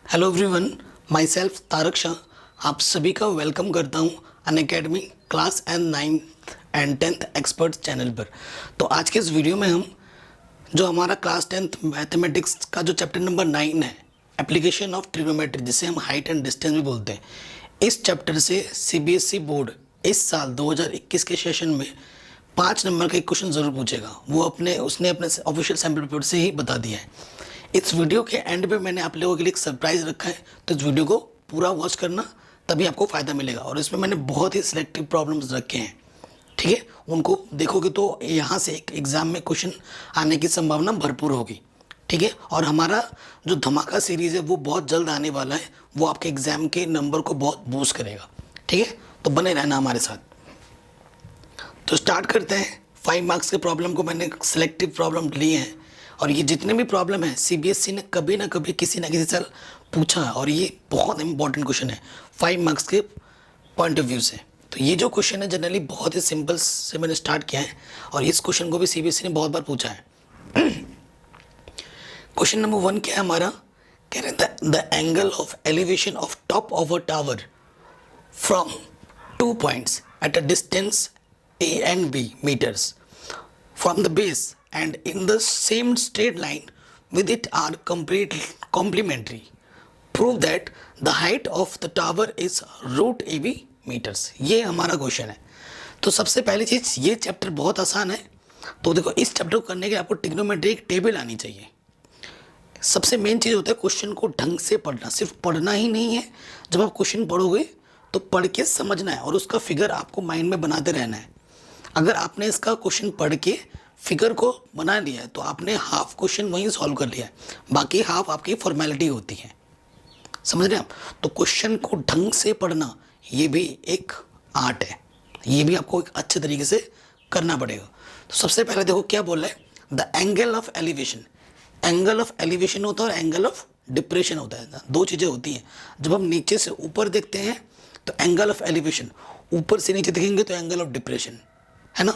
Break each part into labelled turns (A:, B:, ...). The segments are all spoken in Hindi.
A: Hello everyone, my self Tarak Shah आप सभी का वेलकम करता हूँ Unacademy class and 9th and 10th expert channel पर। तो आज के इस वीडियो में हम जो हमारा क्लास 10th मैथमेटिक्स का जो चैप्टर नंबर 9 है, एप्लीकेशन ऑफ ट्रिग्नोमेट्री, जिसे हम हाइट एंड डिस्टेंस भी बोलते हैं, इस चैप्टर से सीबीएसई बोर्ड इस साल 2021 के सेशन में 5 नंबर का एक क्वेश्चन ज़रूर पूछेगा। वो उसने अपने ऑफिशियल सैम्पल पेपर से ही बता दिया है। इस वीडियो के एंड पे मैंने आप लोगों के लिए एक सरप्राइज़ रखा है, तो इस वीडियो को पूरा वॉच करना, तभी आपको फ़ायदा मिलेगा। और इसमें मैंने बहुत ही सिलेक्टिव प्रॉब्लम्स रखे हैं, ठीक है। उनको देखोगे तो यहाँ से एक एग्ज़ाम में क्वेश्चन आने की संभावना भरपूर होगी, ठीक है। और हमारा जो धमाका सीरीज़ है वो बहुत जल्द आने वाला है, वो आपके एग्ज़ाम के नंबर को बहुत बूस्ट करेगा, ठीक है। तो बने रहना हमारे साथ। तो स्टार्ट करते हैं। 5 मार्क्स के प्रॉब्लम को मैंने सिलेक्टिव प्रॉब्लम लिए हैं, और ये जितने भी प्रॉब्लम है सीबीएसई ने कभी ना कभी किसी ना किसी साल पूछा है, और ये बहुत इंपॉर्टेंट क्वेश्चन है 5 मार्क्स के पॉइंट ऑफ व्यू से। तो ये जो क्वेश्चन है जनरली बहुत ही सिंपल से मैंने स्टार्ट किया है, और इस क्वेश्चन को भी सीबीएसई ने बहुत बार पूछा है। क्वेश्चन नंबर 1 क्या है हमारा, कह रहे हैं the angle of elevation of top of a tower from 2 points at a distance a and b meters from the base and in the same straight line with it are complementary. Prove that the height of the tower is root ab meters. ये हमारा क्वेश्चन है। तो सबसे पहली चीज़, ये चैप्टर बहुत आसान है। तो देखो, इस चैप्टर को करने के लिए आपको ट्रिग्नोमेट्री एक टेबल आनी चाहिए। सबसे मेन चीज़ होता है क्वेश्चन को ढंग से पढ़ना। सिर्फ पढ़ना ही नहीं है, जब आप क्वेश्चन पढ़ोगे तो पढ़ के समझना है, और उसका फिगर आपको माइंड में बनाते रहना है। अगर आपने इसका क्वेश्चन पढ़ के फिगर को बना लिया है तो आपने हाफ क्वेश्चन वहीं सॉल्व कर लिया है, बाकी हाफ आपकी फॉर्मेलिटी होती है। समझ रहे हैं आप? तो क्वेश्चन को ढंग से पढ़ना ये भी एक आर्ट है, ये भी आपको एक अच्छे तरीके से करना पड़ेगा। तो सबसे पहले देखो क्या बोल रहा है, the angle of elevation. Angle of elevation होता है और एंगल ऑफ डिप्रेशन होता है। दो चीज़ें होती हैं। जब हम नीचे से ऊपर देखते हैं तो एंगल ऑफ एलिवेशन, ऊपर से नीचे देखेंगे तो एंगल ऑफ डिप्रेशन, है ना।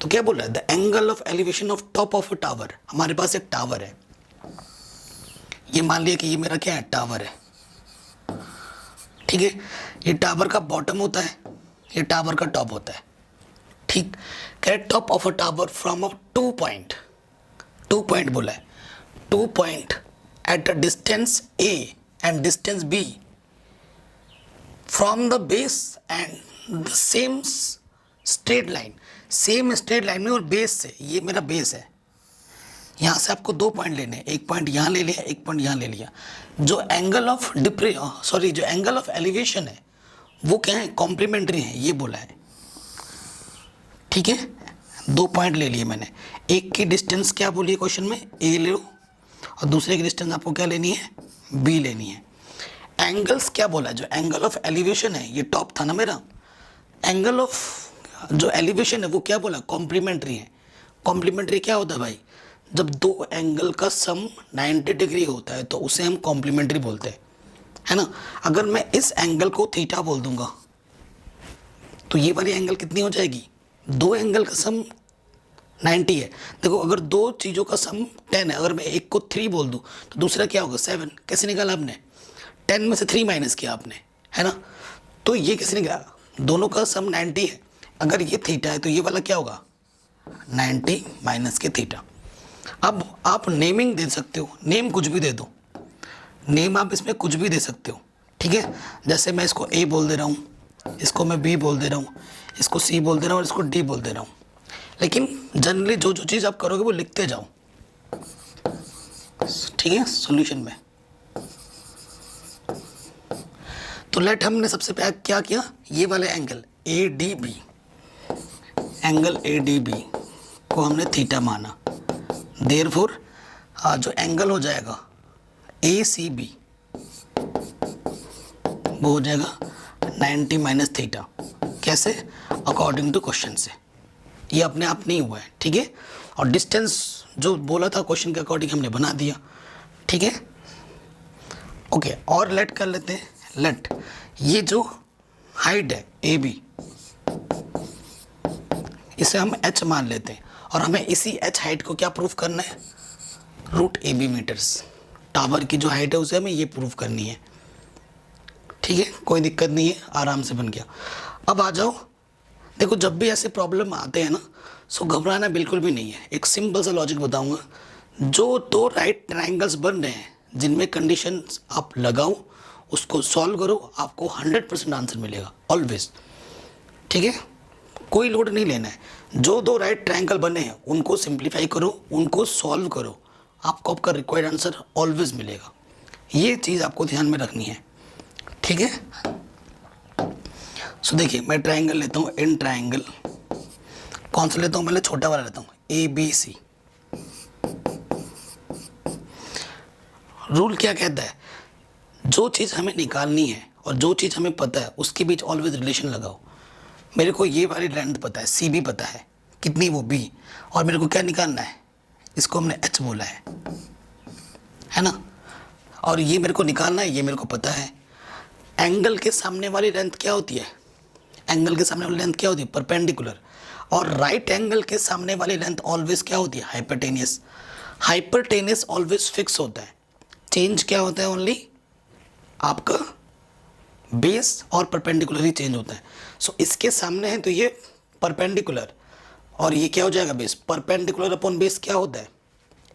A: तो क्या बोल रहा है, the angle of elevation of top of a tower. हमारे पास एक टावर है, ये मान लिया कि ये मेरा क्या है, टावर है, ठीक है। ये टावर का बॉटम होता है, ये टावर का टॉप होता है, ठीक। क्या top of a tower from a 2 point बोला है, 2 point at a distance A and distance B from the base and the same straight line, same straight line में और बेस से, ये मेरा बेस है। यहाँ से आपको 2 पॉइंट लेने हैं, एक पॉइंट यहाँ ले लिया, एक पॉइंट यहाँ ले लिया। जो एंगल ऑफ जो एंगल ऑफ एलिवेशन है वो क्या है, कॉम्प्लीमेंट्री है, ये बोला है, ठीक है। 2 पॉइंट ले लिए मैंने। एक की डिस्टेंस क्या बोली क्वेश्चन में, ए ले लो, और दूसरे की डिस्टेंस आपको क्या लेनी है, बी लेनी है। एंगल्स क्या बोला है, जो एंगल ऑफ एलिवेशन है, ये टॉप था ना मेरा, एंगल ऑफ जो एलिवेशन है वो क्या बोला, कॉम्प्लीमेंट्री है। कॉम्प्लीमेंट्री क्या होता है भाई, जब 2 एंगल का सम 90 डिग्री होता है तो उसे हम कॉम्प्लीमेंट्री बोलते हैं, है ना। अगर मैं इस एंगल को थीटा बोल दूंगा तो ये वाली एंगल कितनी हो जाएगी, 2 एंगल का सम 90 है। देखो, अगर 2 चीज़ों का सम 10 है, अगर मैं एक को 3 बोल दूँ तो दूसरा क्या होगा, 7। कैसे निकाला आपने, 10 में से 3 माइनस किया आपने, है ना। तो ये कैसे निकाला, दोनों का सम 90 है। अगर ये थीटा है तो ये वाला क्या होगा, 90 माइनस के थीटा। अब आप नेमिंग दे सकते हो, नेम कुछ भी दे दो, नेम आप इसमें कुछ भी दे सकते हो, ठीक है। जैसे मैं इसको ए बोल दे रहा हूँ, इसको मैं बी बोल दे रहा हूँ, इसको सी बोल दे रहा हूँ, और इसको डी बोल दे रहा हूँ। लेकिन जनरली जो चीज़ आप करोगे वो लिखते जाओ, ठीक है, सॉल्यूशन में। तो लेट हमने सबसे पहले क्या किया, ये वाले angle A D B, angle A D B को हमने थीटा माना। देयरफॉर जो एंगल हो जाएगा ए सी बी वो हो जाएगा 90 माइनस थीटा। कैसे, अकॉर्डिंग टू क्वेश्चन से, ये अपने आप नहीं हुआ है, ठीक है। और डिस्टेंस जो बोला था क्वेश्चन के अकॉर्डिंग हमने बना दिया, ठीक है, ओके। और लेट कर लेते हैं, लेट ये जो हाइट है ए बी, इसे हम h मान लेते हैं, और हमें इसी h हाइट को क्या प्रूफ करना है, root A B meters, tower की जो हाइट है उसे हमें ये प्रूव करनी है। ठीक है, कोई दिक्कत नहीं है, आराम से बन गया। अब आ जाओ, देखो जब भी ऐसे प्रॉब्लम आते हैं ना, सो घबराना बिल्कुल भी नहीं है। एक सिंपल सा लॉजिक बताऊंगा, जो दो राइट ट्रायंगल्स बन रहे हैं जिनमें कंडीशन आप लगाओ, उसको सॉल्व करो, आपको 100% आंसर मिलेगा ऑलवेज। ठीक है, कोई लोड नहीं लेना है। जो दो राइट ट्रायंगल बने हैं उनको सिंप्लीफाई करो, उनको सॉल्व करो, आपको आपका रिक्वायर्ड आंसर ऑलवेज मिलेगा। ये चीज़ आपको ध्यान में रखनी है। ठीक है, सो देखिए मैं ट्रायंगल लेता हूँ, इन ट्रायंगल कौन सा लेता हूँ, पहले छोटा वाला लेता हूँ, ABC। रूल क्या कहता है, जो चीज़ हमें निकालनी है और जो चीज़ हमें पता है उसके बीच ऑलवेज रिलेशन लगाओ। मेरे को ये वाली लेंथ पता है, CB पता है कितनी, वो B, और मेरे को क्या निकालना है, इसको हमने H बोला है ना, और ये मेरे को निकालना है, ये मेरे को पता है। एंगल के सामने वाली लेंथ क्या होती है, एंगल के सामने वाली लेंथ क्या होती है, परपेंडिकुलर। और राइट एंगल के सामने वाली लेंथ ऑलवेज क्या होती है, हाइपरटेनियस। हाइपरटेनियस ऑलवेज फिक्स होता है, चेंज क्या होता है, ओनली आपका बेस और परपेंडिकुलर ही चेंज होता है। सो इसके सामने है तो ये परपेंडिकुलर, और ये क्या हो जाएगा, बेस। परपेंडिकुलर अपॉन बेस क्या होता है,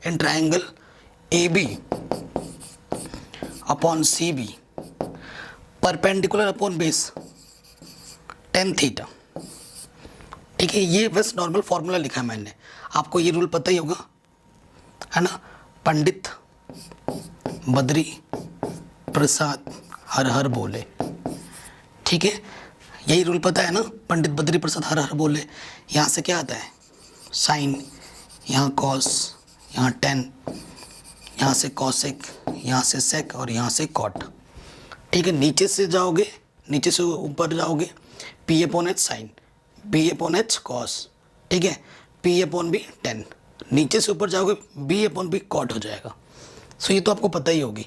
A: in triangle AB upon CB, perpendicular upon base tan theta. ठीक है, ये बस नॉर्मल फॉर्मूला लिखा है मैंने, आपको ये रूल पता ही होगा, है ना। पंडित बद्री प्रसाद हर हर बोले। ठीक है, यही रूल पता है ना, पंडित बद्री प्रसाद हर हर बोले। यहाँ से क्या आता है, साइन, यहाँ कॉस, यहाँ टेन, यहाँ से कॉसेक, यहाँ से सेक, और यहाँ से कॉट। ठीक है, नीचे से जाओगे, नीचे से ऊपर जाओगे, P upon H sine, B upon H cos. ठीक है, P अपॉन बी टेन, नीचे से ऊपर जाओगे B अपॉन बी कॉट हो जाएगा। सो ये तो आपको पता ही होगी।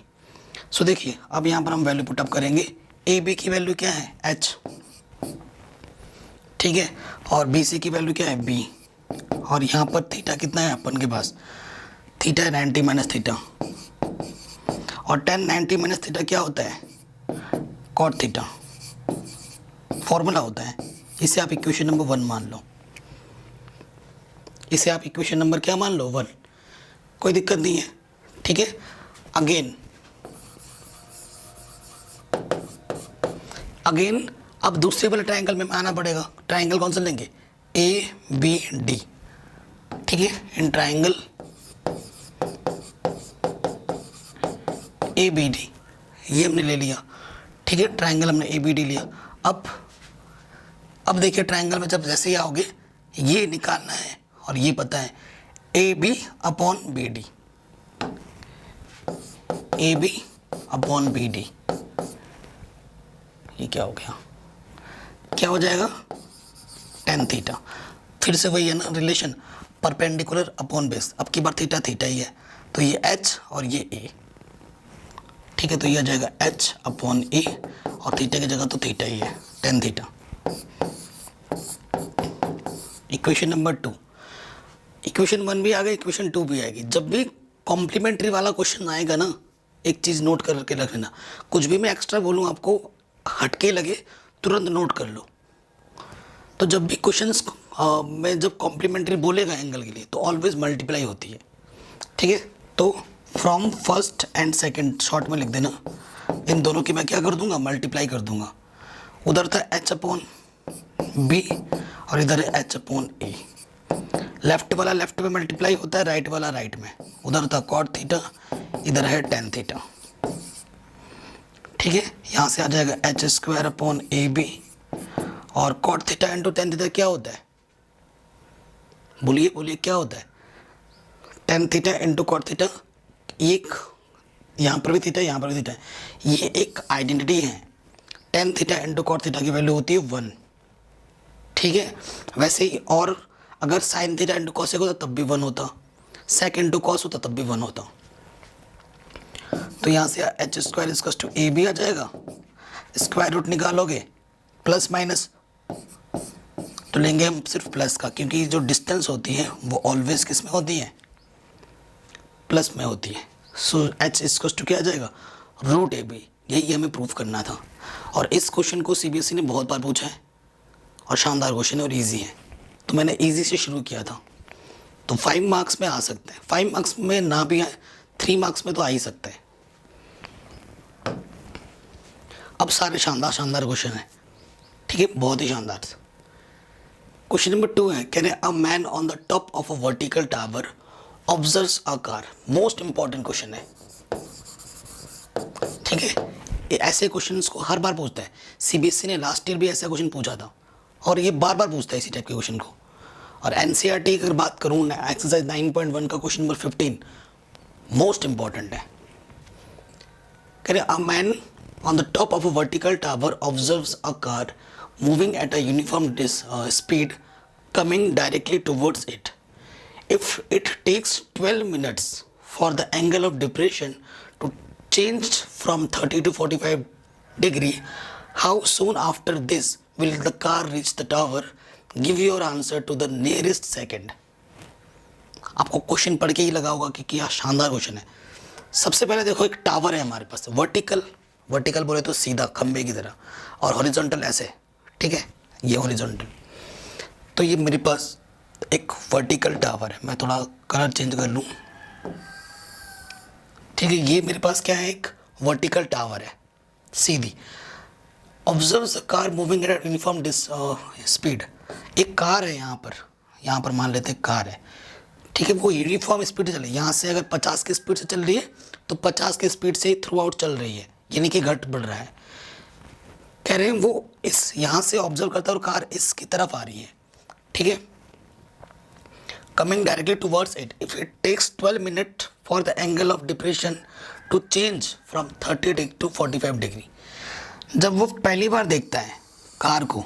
A: सो देखिए अब यहाँ पर हम वैल्यू पुटअप करेंगे। AB की वैल्यू क्या है, H। ठीक है, और BC की वैल्यू क्या है, B। और यहाँ पर थीटा कितना है अपन के पास, थीटा है 90 माइनस थीटा, और 10 90 माइनस थीटा क्या होता है, कॉट थीटा, फॉर्मूला होता है। इसे आप इक्वेशन नंबर 1 मान लो, इसे आप इक्वेशन नंबर क्या मान लो, 1, कोई दिक्कत नहीं है। ठीक है, अगेन अब दूसरे वाले ट्रायंगल में आना पड़ेगा। ट्रायंगल कौन सा लेंगे, ABD। ठीक है, इन ट्रायंगल ABD ये हमने ले लिया। ठीक है, ट्रायंगल हमने ABD लिया। अब देखिए ट्रायंगल में जब जैसे ही आओगे, ये निकालना है और ये पता है, AB upon BD, AB upon BD। ये क्या हो गया, क्या हो जाएगा, tan थीटा। फिर से वही है ना रिलेशन, परपेंडिकुलर अपॉन बेस। अब की बार थीटा थीटा ही है, तो ये H और ये A। ठीक है, तो ये आ जाएगा H अपॉन A, और थीटा की जगह तो थीटा ही है, tan theta. Equation number 2, equation 1 भी आ गई, इक्वेशन 2 भी आएगी। जब भी कॉम्प्लीमेंट्री वाला क्वेश्चन आएगा ना, एक चीज़ नोट करके रख लेना, कुछ भी मैं एक्स्ट्रा बोलूँ आपको हटके लगे, तुरंत नोट कर लो। तो जब भी क्वेश्चंस में जब कॉम्प्लीमेंट्री बोलेगा एंगल के लिए, तो ऑलवेज मल्टीप्लाई होती है। ठीक है, तो from first and second short में लिख देना, इन दोनों की मैं क्या कर दूंगा, मल्टीप्लाई कर दूंगा। उधर था H अपॉन B और इधर है H अपॉन A। लेफ्ट वाला लेफ्ट में मल्टीप्लाई होता है, राइट वाला राइट में। उधर था कॉट थीटा, इधर है tan थीटा। ठीक है, यहाँ से आ जाएगा H स्क्वायर अपॉन AB, और cot theta into tan theta क्या होता है, बोलिए बोलिए क्या होता है, tan theta into cot theta. एक यहाँ पर भी थीटा, यहाँ पर भी थीटा, ये एक आइडेंटिटी है। tan theta into cot theta की वैल्यू होती है 1। ठीक है, वैसे ही और अगर साइन थीटा इंटू कॉसेक होता तब भी 1 होता, सेक इंटू कॉस होता तब भी 1 होता। तो यहाँ से H square equals to AB आ जाएगा, स्क्वायर रूट निकालोगे प्लस माइनस, तो लेंगे हम सिर्फ प्लस का, क्योंकि जो डिस्टेंस होती है वो ऑलवेज किस में होती है, प्लस में होती है। सो एच इक्वल्स टू क्या आ जाएगा, रूट ए बी। यही हमें प्रूव करना था और इस क्वेश्चन को सीबीएसई ने बहुत बार पूछा है और शानदार क्वेश्चन है और इजी है, तो मैंने इजी से शुरू किया था। तो 5 मार्क्स में आ सकते हैं, 5 मार्क्स में ना भी आए 3 मार्क्स में तो आ ही सकते हैं। अब सारे शानदार शानदार क्वेश्चन है, ठीक है, बहुत ही शानदार। क्वेश्चन नंबर 2 है, कह रहे a man on the top of a vertical tower observes a car. Most important question है, ठीक है। ये ऐसे क्वेश्चंस को हर बार पूछता है, सीबीएसई ने लास्ट ईयर भी ऐसा क्वेश्चन पूछा था और ये बार बार पूछता है इसी टाइप के क्वेश्चन को। और एनसीईआरटी अगर बात करूँ ना, एक्सरसाइज 9.1 का क्वेश्चन नंबर 15 मोस्ट इंपॉर्टेंट है। कह रहे a man on the top of a vertical tower observes a car moving at a uniform speed coming directly towards it. If it takes 12 minutes for the angle of depression to change from 30 to 45 degree, how soon after this will the car reach the tower? Give your answer to the nearest second. आपको क्वेश्चन पढ़ के ही लगा होगा कि क्या शानदार क्वेश्चन है। सबसे पहले देखो, एक टावर है हमारे पास, वर्टिकल बोले तो सीधा खंबे की तरह, और हॉरिजॉन्टल ऐसे, ठीक है, ये हॉरिजॉन्टल। तो ये मेरे पास एक वर्टिकल टावर है, मैं थोड़ा कलर चेंज कर लूँ, ठीक है। ये मेरे पास क्या है, एक वर्टिकल टावर है सीधी। Observe the car moving at uniform speed. एक कार है यहाँ पर मान लेते हैं कार है, ठीक है, वो यूनिफॉर्म स्पीड से चल रही है। यहाँ से अगर 50 की स्पीड से चल रही है तो 50 की स्पीड से ही थ्रू आउट चल रही है, यानी कि घट बढ़ रहा है। कह रहे हैं वो इस यहाँ से ऑब्जर्व करता है और कार इसकी तरफ आ रही है, ठीक है, coming directly towards it. If it takes 12 minutes for the angle of depression to change from 30 degree to 45 degree. जब वो पहली बार देखता है कार को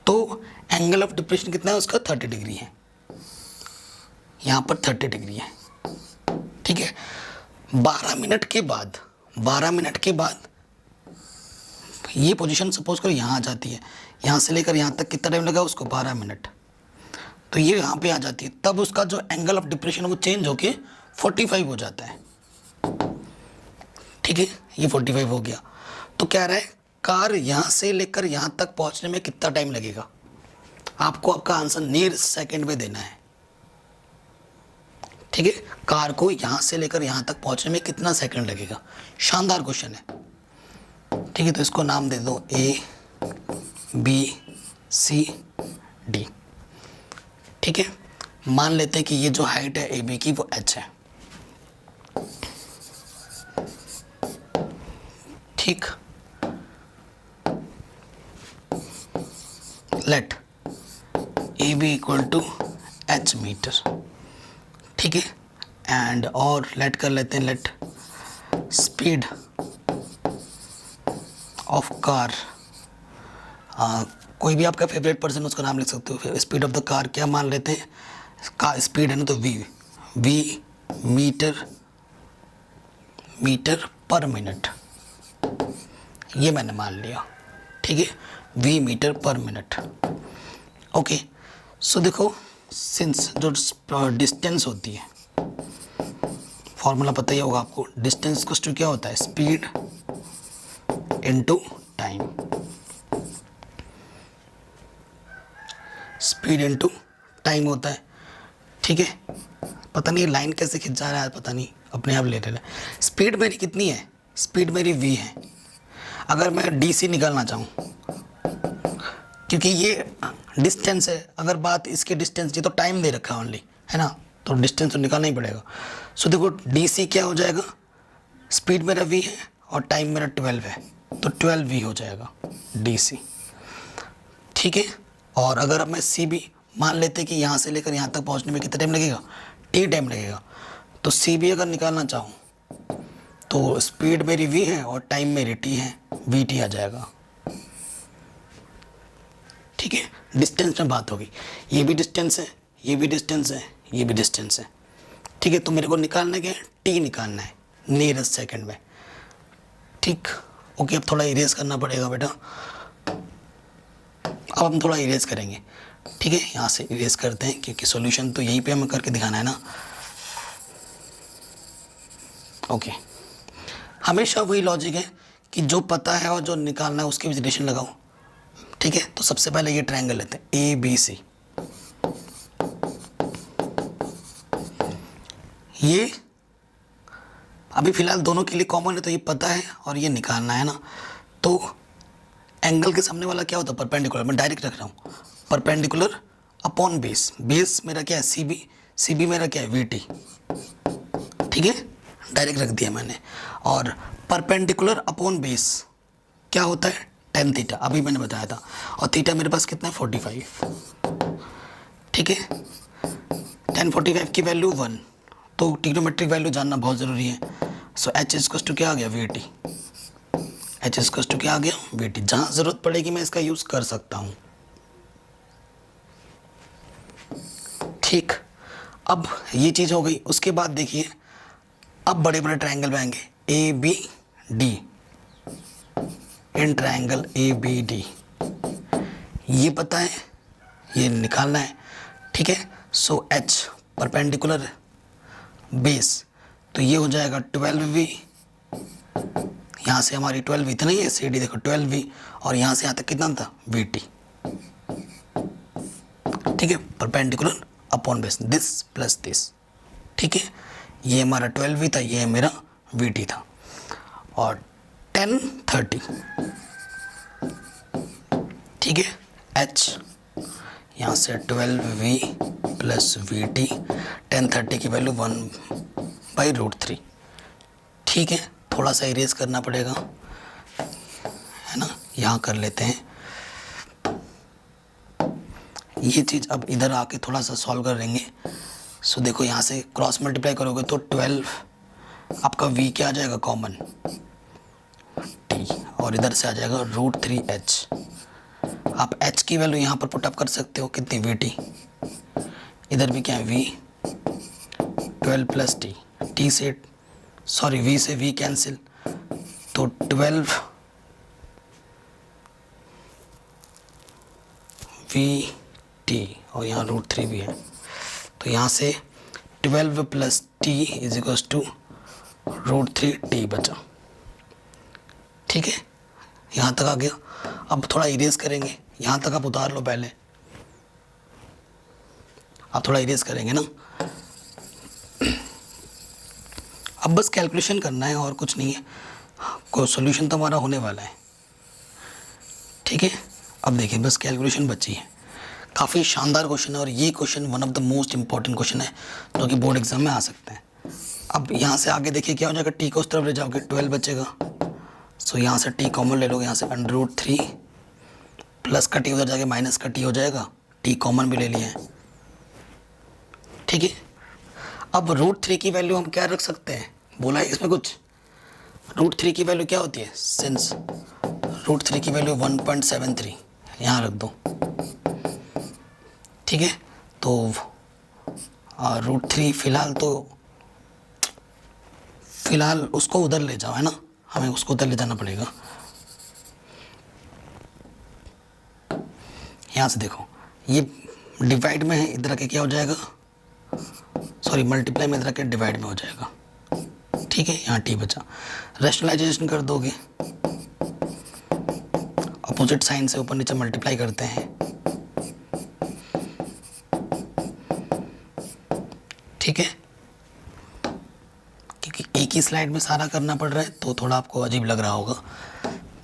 A: तो एंगल ऑफ डिप्रेशन कितना है उसका, 30 डिग्री है, यहाँ पर 30 डिग्री है, ठीक है। 12 मिनट के बाद ये पोजीशन सपोज करो यहाँ आ जाती है, यहाँ से लेकर यहाँ तक कितना टाइम लगा उसको, 12 मिनट, तो ये यहाँ पे आ जाती है। तब उसका जो एंगल ऑफ डिप्रेशन है वो चेंज होके 45 हो जाता है, ठीक है, ये 45 हो गया। तो क्या रहा है, कार यहाँ से लेकर यहाँ तक पहुँचने में कितना टाइम लगेगा, आपको आपका आंसर नियर सेकंड में देना है, ठीक है। कार को यहाँ से लेकर यहाँ तक पहुँचने में कितना सेकंड लगेगा, शानदार क्वेश्चन है, ठीक है। तो इसको नाम दे दो ABCD, ठीक है। मान लेते हैं कि ये जो हाइट है AB की वो h है, ठीक। Let AB equal to h meter, ठीक है। एंड और लेट कर लेते हैं, लेट स्पीड ऑफ कार, कोई भी आपका फेवरेट पर्सन उसका नाम लिख सकते हो। स्पीड ऑफ द कार क्या मान लेते हैं, कार स्पीड है ना, तो v मीटर पर मिनट, ये मैंने मान लिया, ठीक है, v metre per minute. Okay, so देखो, सिंस जो डिस्टेंस होती है, फॉर्मूला पता ही होगा आपको, डिस्टेंस को क्या होता है, speed into time, speed into time होता है, ठीक है। पता नहीं लाइन कैसे खिंच जा रहा है, पता नहीं, अपने आप ले रहे। स्पीड मेरी कितनी है, स्पीड मेरी v है। अगर मैं DC निकालना चाहूँ, क्योंकि ये डिस्टेंस है, अगर बात इसके डिस्टेंस की तो टाइम दे रखा है ओनली, है ना, तो डिस्टेंस तो निकालना ही पड़ेगा। सो देखो DC क्या हो जाएगा, स्पीड मेरा v है और टाइम मेरा 12 है, तो 12v हो जाएगा DC, ठीक है। और अगर अब मैं CB मान लेते कि यहाँ से लेकर यहाँ तक पहुँचने में कितना टाइम लगेगा, T टाइम लगेगा, तो CB अगर निकालना चाहूँ तो स्पीड मेरी v है और टाइम मेरी T है, VT आ जाएगा, ठीक है। डिस्टेंस में बात होगी, ये भी डिस्टेंस है, ये भी डिस्टेंस है, ये भी डिस्टेंस है, ठीक है। तो मेरे को निकालना क्या है, T निकालना है नियरेस्ट सेकंड में, ठीक। ओके, अब थोड़ा इरेज करना पड़ेगा बेटा, अब हम थोड़ा इरेज करेंगे, ठीक है। यहाँ से इरेज करते हैं क्योंकि सॉल्यूशन तो यहीं पे हमें करके दिखाना है ना। ओके, हमेशा वही लॉजिक है कि जो पता है और जो निकालना है उसके बीच रिलेशन लगाओ। ठीक है, तो सबसे पहले ये ट्रायंगल लेते हैं ए बी सी। ये अभी फिलहाल दोनों के लिए कॉमन है, तो ये पता है और ये निकालना है ना। तो एंगल के सामने वाला क्या होता है? परपेंडिकुलर। मैं डायरेक्ट रख रहा हूँ, परपेंडिकुलर अपॉन बेस। बेस मेरा क्या है? C B. सी बी मेरा क्या है? We T. ठीक है, डायरेक्ट रख दिया मैंने। और परपेंडिकुलर अपॉन बेस क्या होता है? टेन थीटा, अभी मैंने बताया था। और थीटा मेरे पास कितना है? 45। ठीक है, 1045 की वैल्यू 1, तो ट्रिग्नोमेट्रिक वैल्यू जानना बहुत ज़रूरी है। सो एच इज टू क्या आ गया? V T. H is to क्या आ गया? V T. जहाँ ज़रूरत पड़ेगी मैं इसका यूज़ कर सकता हूँ। ठीक, अब ये चीज़ हो गई। उसके बाद देखिए, अब बड़े बड़े ट्रायंगल बनाएंगे, A B D. In triangle A B D ये पता है, ये निकालना है। ठीक है, सो एच परपेंडिकुलर बेस, तो ये हो जाएगा 12v। यहाँ से हमारी 12v इतना ही है, सी डी देखो 12v, और यहाँ से यहाँ तक कितना था? We T. ठीक है, perpendicular upon base, this plus this. ठीक है, ये हमारा 12v था, ये मेरा वी टी था। और 1030, ठीक है, एच यहाँ से 12v प्लस वी टी, 1030 की वैल्यू 1/√3। ठीक है, थोड़ा सा इरेज करना पड़ेगा, है ना। यहाँ कर लेते हैं ये चीज़। अब इधर आके थोड़ा सा सॉल्व करेंगे। सो देखो, यहाँ से क्रॉस मल्टीप्लाई करोगे तो 12 आपका v क्या आ जाएगा? कॉमन t, और इधर से आ जाएगा √3h। आप h की वैल्यू यहाँ पर पुटअप कर सकते हो, कितनी? We T. इधर भी क्या है? v 12 plus T. टी से सॉरी v से v कैंसिल, तो 12 वी टी, और यहाँ √3 भी है, तो यहाँ से 12 plus T is equal to √3t बचा। ठीक है, यहाँ तक आ गया। अब थोड़ा इरेज करेंगे, यहाँ तक आप उतार लो पहले, आप थोड़ा इरेज करेंगे ना। अब बस कैलकुलेशन करना है और कुछ नहीं है, कोई सोल्यूशन तो हमारा होने वाला है। ठीक है, अब देखिए बस कैलकुलेशन बची है। काफ़ी शानदार क्वेश्चन है, और ये question one of the most important question है जो कि बोर्ड एग्जाम में आ सकते हैं। अब यहाँ से आगे देखिए क्या हो जाएगा? टी को उस तरफ ले जाओगे, 12 बचेगा। सो यहाँ से टी कॉमन ले लोगे, यहाँ से √3 प्लस का टी उधर जाके माइनस का टी हो जाएगा, टी कॉमन भी ले लिया है। ठीक है, अब √3 की वैल्यू हम क्या रख सकते हैं? बोला है इसमें कुछ। √3 की वैल्यू क्या होती है? सिंस √3 की वैल्यू 1.73 यहाँ रख दो। ठीक है, तो √3 फिलहाल उसको उधर ले जाओ, है ना, हमें उसको उधर ले जाना पड़ेगा। यहाँ से देखो, ये डिवाइड में है, इधर आके क्या हो जाएगा? सॉरी, मल्टीप्लाई में इधर आके डिवाइड में हो जाएगा। ठीक है, यहाँ टी बचा। रैशनलाइजेशन कर दोगे, अपोजिट साइन से ऊपर नीचे मल्टीप्लाई करते हैं। ठीक है, क्योंकि एक ही स्लाइड में सारा करना पड़ रहा है तो थोड़ा आपको अजीब लग रहा होगा।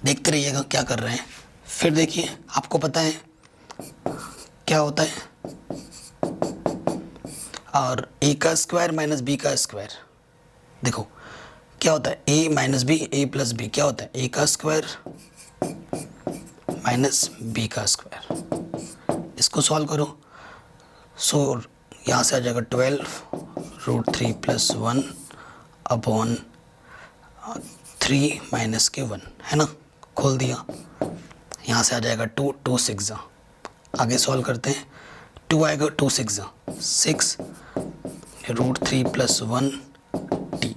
A: देखते रहिएगा क्या कर रहे हैं। फिर देखिए, आपको पता है क्या होता है, और a का स्क्वायर माइनस बी का स्क्वायर। देखो क्या होता है, a minus B, a plus B क्या होता है? a का स्क्वायर माइनस बी का स्क्वायर। इसको सॉल्व करो। सो यहाँ से आ जाएगा 12 √3 प्लस 1 अपॉन 3 माइनस के 1, है ना। खोल दिया, यहाँ से आ जाएगा 2, 2 6 आगे सॉल्व करते हैं। 2 आएगा, 2 6 6 √3 प्लस 1 टी।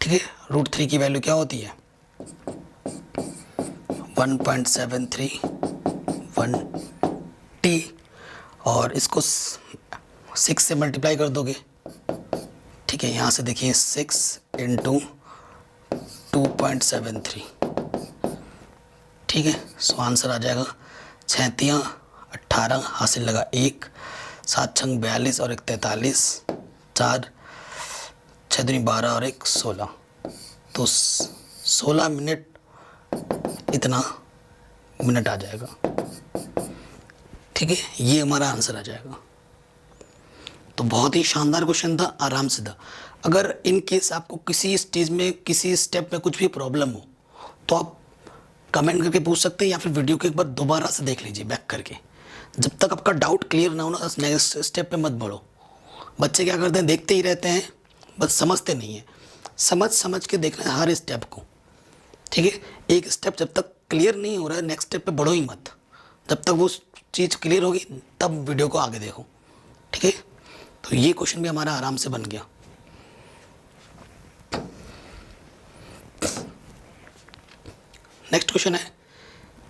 A: ठीक है, √3 की वैल्यू क्या होती है? 1.731 टी, और इसको 6 से मल्टीप्लाई कर दोगे। ठीक ठीक है, यहाँ से देखिए 6 इंटू 2.73, ठीक है। सो आंसर आ जाएगा 6 18, हासिल लगा 1, 7 छंग 42 और 1 43, 4 6 दूनी 12 और 1 16, तो 16 मिनट इतना मिनट आ जाएगा, ठीक है। ये हमारा आंसर आ जाएगा। तो बहुत ही शानदार क्वेश्चन था, आराम से था। अगर इन केस आपको किसी स्टेज में किसी स्टेप में कुछ भी प्रॉब्लम हो तो आप कमेंट करके पूछ सकते हैं, या फिर वीडियो को एक बार दोबारा से देख लीजिए बैक करके। जब तक आपका डाउट क्लियर ना हो ना, नेक्स्ट स्टेप पे मत बढ़ो। बच्चे क्या करते हैं, देखते ही रहते हैं, बस समझते नहीं है। समझ के देखना है हर स्टेप को, ठीक है। एक स्टेप जब तक क्लियर नहीं हो रहा है, नेक्स्ट स्टेप पे बढ़ो ही मत। जब तक वो चीज़ क्लियर होगी तब वीडियो को आगे देखो, ठीक है। तो ये क्वेश्चन भी हमारा आराम से बन गया। नेक्स्ट क्वेश्चन है,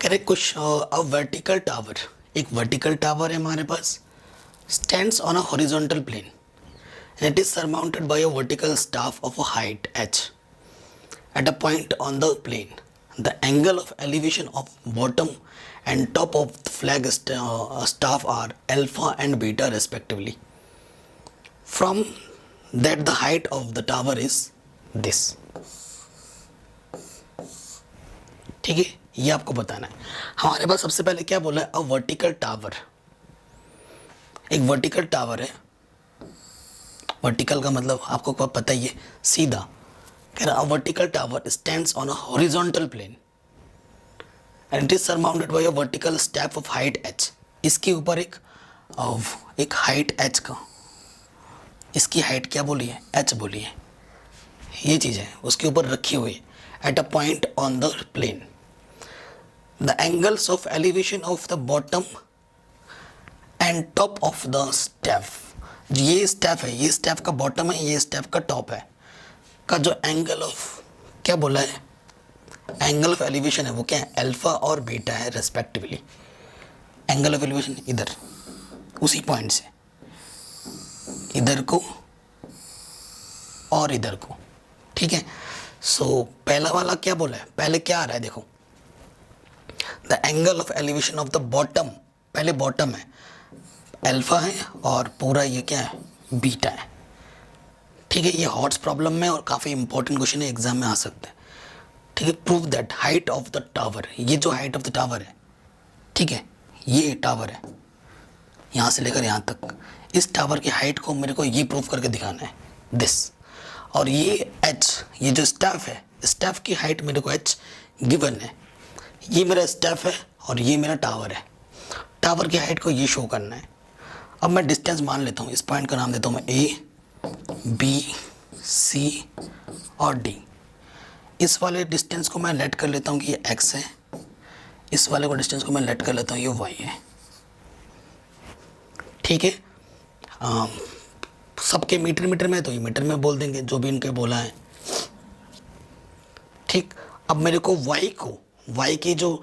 A: correct question. A vertical tower, एक वर्टिकल टावर है हमारे पास, stands on a horizontal plane and it is surmounted by a vertical staff of a height h. At a point on the plane, the angle of elevation of bottom and top of the flag staff are alpha and beta respectively. From that the height of the tower is this. ठीक है, ये आपको बताना है। हमारे पास सबसे पहले क्या बोला है, अ वर्टिकल टावर। एक वर्टिकल टावर है, वर्टिकल का मतलब आपको पता ही है, सीधा। कह रहा vertical tower stands on a horizontal plane and it is surmounted by a vertical staff of height h। इसके ऊपर एक हाइट h का, इसकी हाइट क्या बोली है, h बोली है, ये चीज़ है उसके ऊपर रखी हुई है। At a point on the plane the angles of elevation of the bottom and top of the staff, ये स्टेप है, ये स्टेप का बॉटम है, ये स्टेप का टॉप है, का जो एंगल ऑफ क्या बोला है, एंगल ऑफ एलिवेशन है, वो क्या है, अल्फा और बीटा है रेस्पेक्टिवली। एंगल ऑफ एलिवेशन इधर उसी पॉइंट से इधर को और इधर को, ठीक है। सो पहला वाला क्या बोला है, पहले क्या आ रहा है देखो, the angle of elevation of the bottom, पहले बॉटम है, अल्फा है और पूरा ये क्या है, बीटा है, ठीक है। ये हॉट्स प्रॉब्लम में और काफ़ी इंपॉर्टेंट क्वेश्चन है, एग्जाम में आ सकता है, ठीक है। Prove that height of the tower, ये जो हाइट ऑफ द टावर है, ठीक है, ये टावर है यहाँ से लेकर यहाँ तक, इस टावर की हाइट को मेरे को ये प्रूव करके दिखाना है, दिस। और ये h, ये जो स्टैफ है, स्टैफ की हाइट मेरे को h गिवन है, ये मेरा स्टैफ है और ये मेरा टावर है, टावर की हाइट को ये शो करना है। अब मैं डिस्टेंस मान लेता हूँ, इस पॉइंट का नाम देता हूँ मैं A, B, C और D। इस वाले डिस्टेंस को मैं लेट कर लेता हूँ कि ये x है, इस वाले को डिस्टेंस को मैं लेट कर लेता हूँ ये y है, ठीक है। सबके मीटर में तो ये मीटर में बोल देंगे जो भी इनके बोला है, ठीक। अब मेरे को y की जो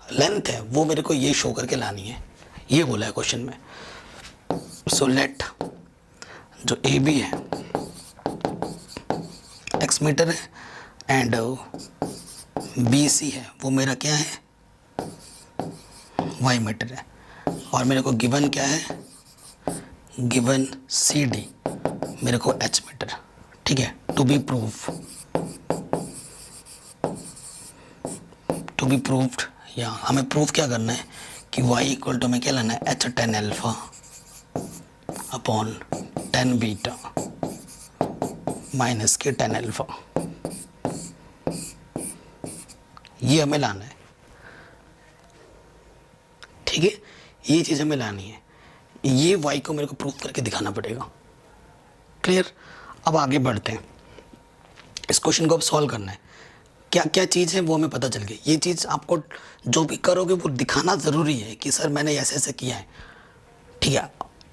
A: लेंथ है वो मेरे को ये शो करके लानी है, ये बोला है क्वेश्चन में। सो लेट जो ए बी है x मीटर है एंड बी सी है वो मेरा क्या है, y मीटर है, और मेरे को गिवन क्या है, गिवन सी डी मेरे को h मीटर, ठीक है। टू बी प्रूव्ड, या हमें प्रूव क्या करना है कि y इक्वल टू में क्या लेना है, h tan alpha upon tan beta minus के tan अल्फा, ये हमें लाना है, ठीक है। ये चीज़ हमें लानी है, ये y को मेरे को प्रूव करके दिखाना पड़ेगा, क्लियर। अब आगे बढ़ते हैं, इस क्वेश्चन को अब सॉल्व करना है। क्या क्या चीज़ है वो हमें पता चल गई, ये चीज़ आपको जो भी करोगे वो दिखाना ज़रूरी है कि सर मैंने ऐसे ऐसे किया है, ठीक है।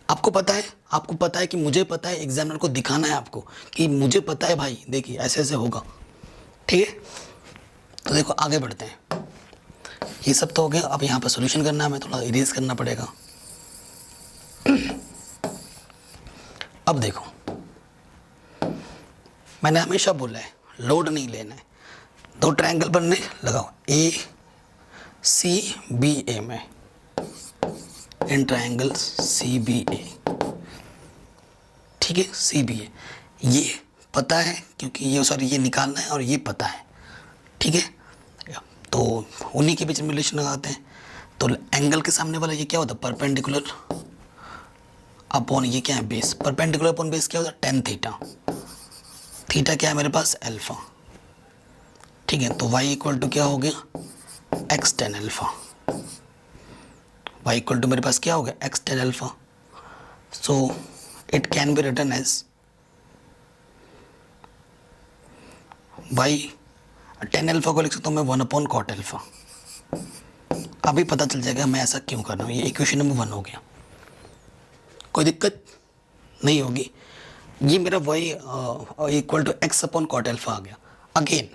A: आपको पता है कि मुझे पता है, एग्जामिनर को दिखाना है आपको कि मुझे पता है भाई, देखिए ऐसे ऐसे होगा, ठीक है। तो देखो आगे बढ़ते हैं, ये सब तो हो गया। अब यहाँ पर सॉल्यूशन करना है, हमें थोड़ा इरेज करना पड़ेगा। अब देखो मैंने हमेशा बोला है लोड नहीं लेना है। दो ट्रायंगल बनने लगाओ ए सी बी ए में, इन ट्रायंगल सी बी ए, ठीक है, सी बी ए ये पता है क्योंकि ये सॉरी ये निकालना है और ये पता है, ठीक है। तो उन्हीं के बीच में रिलेशन लगाते हैं। तो एंगल के सामने वाला ये क्या होता है, परपेंडिकुलर अपॉन ये क्या है बेस, परपेंडिकुलर अपॉन बेस क्या होता है, टेन थीटा, थीटा क्या है मेरे पास अल्फा, ठीक है। तो y इक्वल टू क्या हो गया X tan alpha, y equal to मेरे पास क्या हो गया X tan alpha. So it can be written as y tan alpha को लिख सकता हूँ मैं वन अपॉन कॉट अल्फा। अभी पता चल जाएगा मैं ऐसा क्यों कर रहा हूँ। ये इक्वेशन नंबर 1 हो गया, कोई दिक्कत नहीं होगी। ये मेरा y equal to x upon cot alpha आ गया। अगेन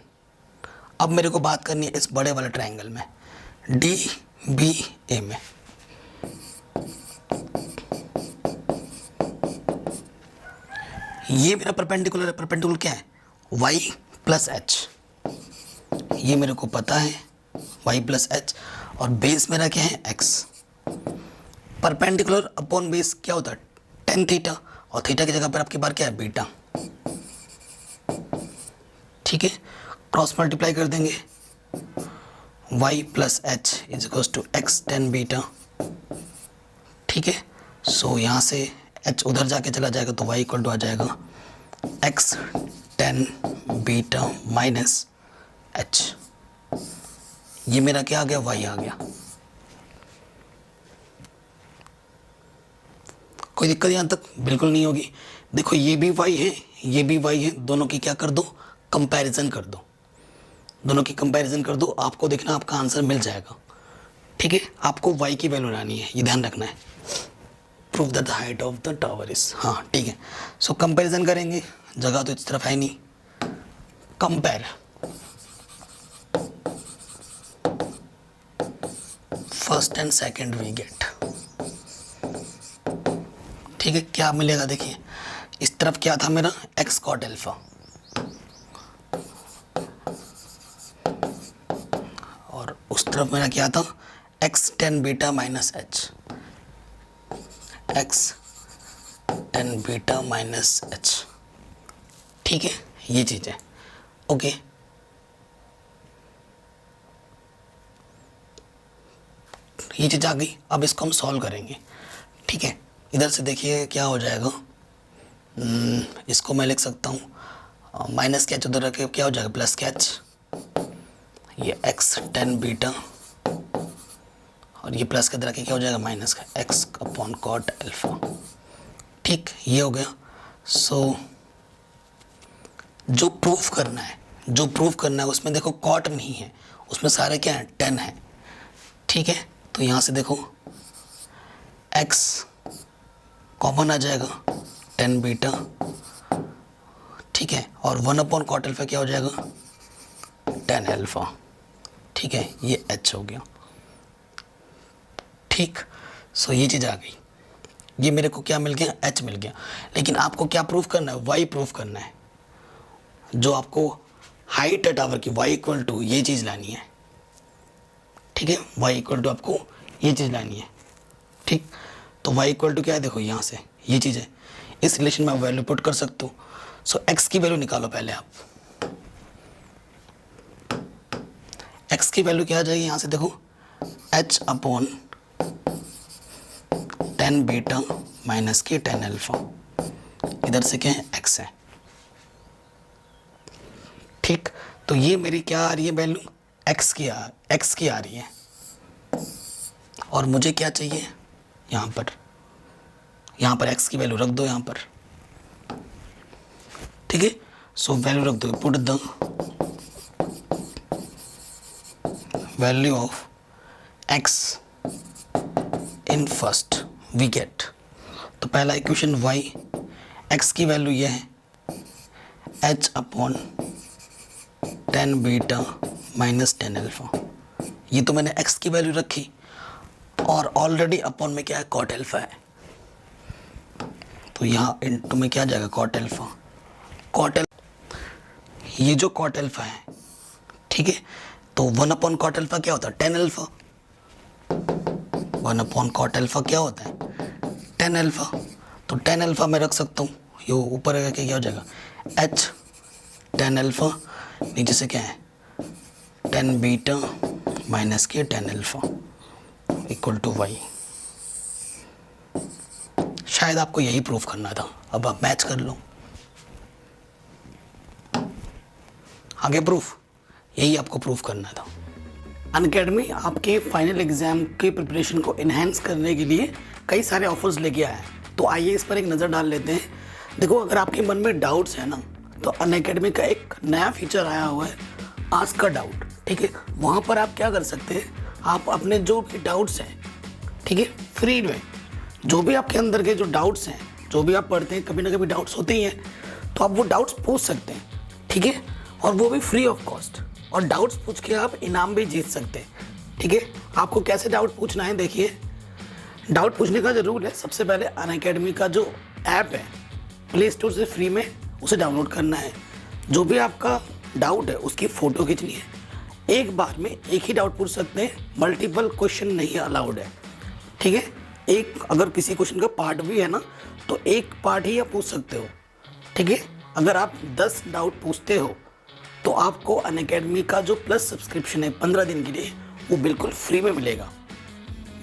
A: अब मेरे को बात करनी है इस बड़े वाले ट्रायंगल में डी बी ए में। ये मेरा परपेंडिकुलर है, परपेंडिकुलर क्या है y प्लस एच, ये मेरे को पता है y प्लस एच, और बेस मेरा क्या है x। परपेंडिकुलर अपॉन बेस क्या होता है टेन थीटा, और थीटा की जगह पर आपके बार क्या है बीटा, ठीक है। क्रॉस मल्टीप्लाई कर देंगे y plus H is equals to X tan beta, ठीक है। सो यहाँ से h उधर जाके चला जाएगा तो y इक्वल टू आ जाएगा x tan beta minus H. ये मेरा क्या आ गया y आ गया। कोई दिक्कत यहाँ तक बिल्कुल नहीं होगी। देखो ये भी y है ये भी y है, दोनों की क्या कर दो कंपैरिजन कर दो, दोनों की कंपैरिजन कर दो, आपको देखना आपका आंसर मिल जाएगा, ठीक है। आपको y की वैल्यू लानी है, ये ध्यान रखना है। Prove that the height of the tower is, हाँ ठीक है। सो कंपैरिजन करेंगे, जगह तो इस तरफ है नहीं, compare first and second we get, ठीक है। क्या मिलेगा देखिए, इस तरफ क्या था मेरा एक्स कॉट अल्फा, और उस तरफ मेरा क्या था x tan beta minus H, x tan beta minus H, ठीक है। ये चीज़ है, ओके। ये चीज़ आ गई, अब इसको हम सॉल्व करेंगे, ठीक है। इधर से देखिए क्या हो जाएगा, इसको मैं लिख सकता हूँ माइनस कैच उधर रखे क्या हो जाएगा प्लस कैच, ये एक्स टेन बीटा, और ये प्लस के इधर रखे क्या हो जाएगा माइनस का एक्स अपॉन कॉट अल्फा, ठीक। ये हो गया। सो जो प्रूफ करना है, जो प्रूफ करना है उसमें देखो कॉट नहीं है, उसमें सारे क्या है टेन है, ठीक है। तो यहाँ से देखो x कॉमन आ जाएगा टेन बीटा, ठीक है, और वन अपॉन कॉट अल्फा क्या हो जाएगा टेन अल्फा, ठीक है। ये h हो गया, ठीक। सो ये चीज़ आ गई, ये मेरे को क्या मिल गया h मिल गया। लेकिन आपको क्या प्रूफ करना है y प्रूफ करना है, जो आपको हाइट है टावर की y इक्वल टू ये चीज़ लानी है, ठीक है। y इक्वल टू आपको ये चीज़ लानी है, ठीक। तो y इक्वल टू क्या है देखो यहाँ से ये चीज़ है, इस रिलेशन में आप वैल्यू पुट कर सकते हो। सो x की वैल्यू निकालो पहले आप, x की वैल्यू क्या आ जाएगी यहाँ से देखो h upon tan beta minus के टेन अल्फा, इधर से क्या है x है, ठीक। तो ये मेरी क्या आ रही है वैल्यू x की आ रही है, और मुझे क्या चाहिए यहाँ पर x की वैल्यू रख दो यहाँ पर, ठीक है। सो वैल्यू रख दो, put the value of x in first we get. तो पहला इक्वेशन y, x की वैल्यू ये है h upon tan beta minus tan alpha, ये तो मैंने x की वैल्यू रखी, और ऑलरेडी अपॉन में क्या है कॉट अल्फा है, तो यहाँ इनटू में क्या आ जाएगा कॉट अल्फा, ये जो कॉट अल्फा है, ठीक है, तो 1 कॉट अल्फा क्या होता है? Tan alpha. 1 कॉट अल्फा क्या होता है? Tan alpha. तो टेन अल्फा मैं रख सकता हूँ, ये ऊपर आके क्या हो जाएगा? एच टेन अल्फा, नीचे से क्या है? टेन बीटा माइनस के tan alpha equal to Y. शायद आपको यही प्रूफ करना था, अब आप मैच कर लो। आगे प्रूफ, यही आपको प्रूफ करना था। अनअकैडमी आपके फाइनल एग्जाम के प्रिपरेशन को इन्हेंस करने के लिए कई सारे ऑफर्स लेके आया है, तो आइए इस पर एक नज़र डाल लेते हैं। देखो, अगर आपके मन में डाउट्स है ना, तो अनअकैडमी का एक नया फीचर आया हुआ है, आस्क अ डाउट। ठीक है, वहाँ पर आप क्या कर सकते हैं, आप अपने जो भी डाउट्स हैं, ठीक है, फ्री में जो भी आपके अंदर के जो डाउट्स हैं, जो भी आप पढ़ते हैं, कभी ना कभी डाउट्स होते ही हैं, तो आप वो डाउट्स पूछ सकते हैं। ठीक है, और वो भी फ्री ऑफ कॉस्ट। और डाउट्स पूछ के आप इनाम भी जीत सकते हैं। ठीक है, आपको कैसे डाउट पूछना है, देखिए, डाउट पूछने का जो रूल है, सबसे पहले अनअकैडमी का जो ऐप है, प्ले स्टोर से फ्री में उसे डाउनलोड करना है। जो भी आपका डाउट है उसकी फ़ोटो खींचनी है। एक बार में एक ही डाउट पूछ सकते हैं, मल्टीपल क्वेश्चन नहीं अलाउड है। ठीक है, एक अगर किसी क्वेश्चन का पार्ट भी है ना, तो एक पार्ट ही आप पूछ सकते हो। ठीक है, अगर आप 10 डाउट पूछते हो तो आपको अनअकैडमी का जो प्लस सब्सक्रिप्शन है 15 दिन के लिए, वो बिल्कुल फ्री में मिलेगा,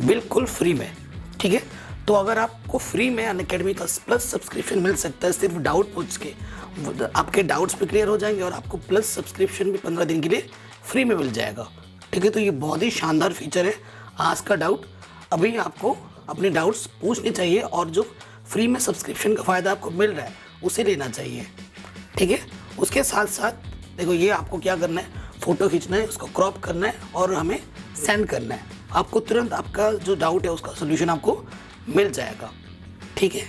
A: बिल्कुल फ्री में। ठीक है, तो अगर आपको फ्री में अनअकैडमी का प्लस सब्सक्रिप्शन मिल सकता है सिर्फ डाउट पूछ के, आपके डाउट्स भी क्लियर हो जाएंगे और आपको प्लस सब्सक्रिप्शन भी 15 दिन के लिए फ्री में मिल जाएगा। ठीक है, तो ये बहुत ही शानदार फीचर है, आस्क का डाउट। अभी आपको अपने डाउट्स पूछने चाहिए और जो फ्री में सब्सक्रिप्शन का फ़ायदा आपको मिल रहा है उसे लेना चाहिए। ठीक है, उसके साथ साथ देखो, ये आपको क्या करना है, फ़ोटो खींचना है, उसको क्रॉप करना है और हमें सेंड करना है। आपको तुरंत आपका जो डाउट है उसका सोल्यूशन आपको मिल जाएगा। ठीक है,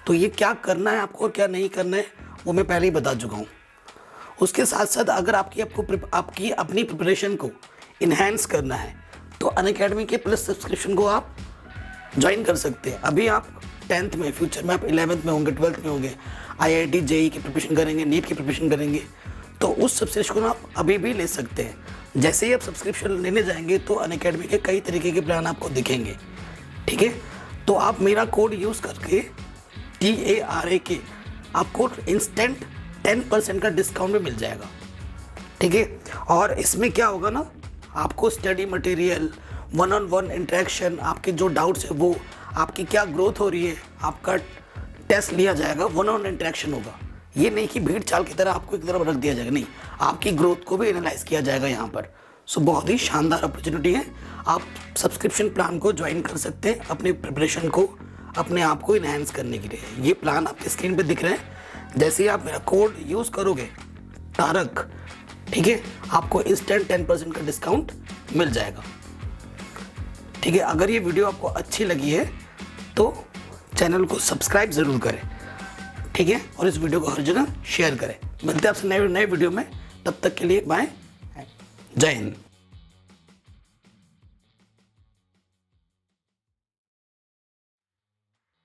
A: तो ये क्या करना है आपको और क्या नहीं करना है वो मैं पहले ही बता चुका हूँ। उसके साथ साथ अगर आपकी अपनी प्रिपरेशन को इन्हेंस करना है तो अनअकैडमी के प्लस सब्सक्रिप्शन को आप ज्वाइन कर सकते हैं। अभी आप 10th में, फ्यूचर में आप 11th में होंगे, 12th में होंगे, IIT JEE की प्रिपरेशन करेंगे, नीट की प्रिपरेशन करेंगे, तो उस सब्सक्रिप्शन को आप अभी भी ले सकते हैं। जैसे ही आप सब्सक्रिप्शन लेने जाएंगे तो अनअकैडमी के कई तरीके के प्लान आपको दिखेंगे। ठीक है, तो आप मेरा कोड यूज़ करके TARAK आपको इंस्टेंट 10% का डिस्काउंट भी मिल जाएगा। ठीक है, और इसमें क्या होगा ना, आपको स्टडी मटेरियल, 1-on-1 इंटरेक्शन, आपके जो डाउट्स है वो, आपकी क्या ग्रोथ हो रही है, आपका टेस्ट लिया जाएगा, 1-on-1 इंटरेक्शन होगा। ये नहीं कि भीड़ चाल की तरह आपको एक तरफ रख दिया जाएगा, नहीं, आपकी ग्रोथ को भी एनालाइज किया जाएगा यहाँ पर। सो बहुत ही शानदार अपॉर्चुनिटी है, आप सब्सक्रिप्शन प्लान को ज्वाइन कर सकते हैं अपनी प्रिपरेशन को, अपने आप को इन्हेंस करने के लिए। ये प्लान आपके स्क्रीन पे दिख रहे हैं। जैसे ही आप मेरा कोड यूज़ करोगे तारक, ठीक है, आपको इंस्टेंट 10% का डिस्काउंट मिल जाएगा। ठीक है, अगर ये वीडियो आपको अच्छी लगी है तो चैनल को सब्सक्राइब ज़रूर करें। ठीक है, और इस वीडियो को हर जगह शेयर करें। मिलते हैं आपसे नए वीडियो में, तब तक के लिए बाय, जय हिंद।